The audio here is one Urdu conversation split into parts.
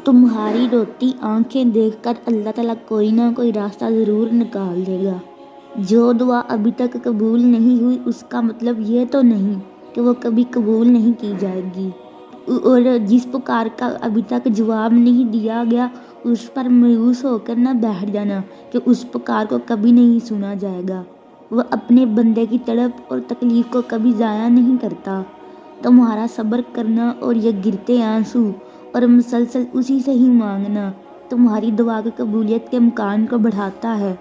تمہاری روتی آنکھیں دیکھ کر اللہ تعالیٰ کوئی نہ کوئی راستہ ضرور نکال دے گا۔ جو دعا ابھی تک قبول نہیں ہوئی اس کا مطلب یہ تو نہیں کہ وہ کبھی قبول نہیں کی جائے گی، اور جس پکار کا ابھی تک جواب نہیں دیا گیا اس پر مایوس ہو کر نہ بیٹھ جانا کہ اس پکار کو کبھی نہیں سنا جائے گا۔ وہ اپنے بندے کی تڑپ اور تکلیف کو کبھی ضائع نہیں کرتا۔ تمہارا صبر کرنا اور یہ گرتے آنسو اور مسلسل اسی سے ہی مانگنا تمہاری دعا کی قبولیت کے امکان کو بڑھاتا ہے۔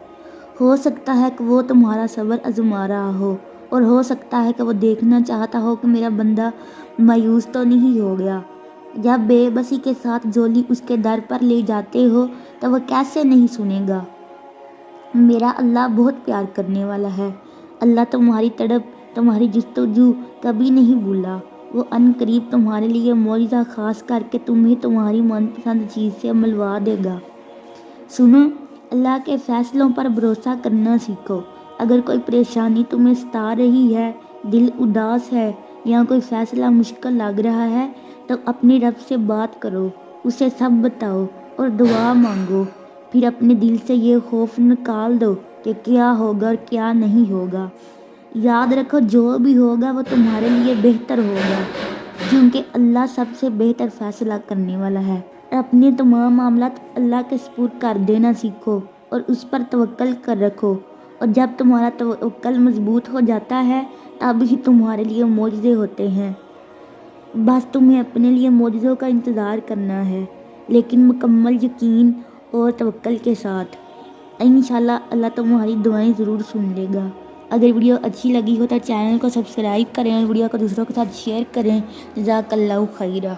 ہو سکتا ہے کہ وہ تمہارا صبر آزما رہا ہو، اور ہو سکتا ہے کہ وہ دیکھنا چاہتا ہو کہ میرا بندہ مایوس تو نہیں ہو گیا۔ جب بے بسی کے ساتھ جھولی اس کے در پر لے جاتے ہو تو وہ کیسے نہیں سنے گا۔ میرا اللہ بہت پیار کرنے والا ہے۔ اللہ تمہاری تڑپ، تمہاری جستجو کبھی نہیں بھولا۔ وہ عن قریب تمہارے لیے معجزہ خاص کر کے تمہیں تمہاری من پسند چیز سے ملوا دے گا۔ سنو، اللہ کے فیصلوں پر بھروسہ کرنا سیکھو۔ اگر کوئی پریشانی تمہیں ستا رہی ہے، دل اداس ہے یا کوئی فیصلہ مشکل لگ رہا ہے تو اپنے رب سے بات کرو، اسے سب بتاؤ اور دعا مانگو۔ پھر اپنے دل سے یہ خوف نکال دو کہ کیا ہوگا اور کیا نہیں ہوگا۔ یاد رکھو جو بھی ہوگا وہ تمہارے لیے بہتر ہوگا، کیونکہ اللہ سب سے بہتر فیصلہ کرنے والا ہے۔ اپنے تمام معاملات اللہ کے سپرد کر دینا سیکھو اور اس پر توکل کر رکھو، اور جب تمہارا توکل مضبوط ہو جاتا ہے تب ہی تمہارے لیے معجزے ہوتے ہیں۔ بس تمہیں اپنے لیے معجزوں کا انتظار کرنا ہے، لیکن مکمل یقین اور توکل کے ساتھ۔ انشاءاللہ اللہ تمہاری دعائیں ضرور سن لے گا۔ اگر ویڈیو اچھی لگی ہو تو چینل کو سبسکرائب کریں اور ویڈیو کو دوسروں کے ساتھ شیئر کریں۔ جزاک اللہ خیرہ۔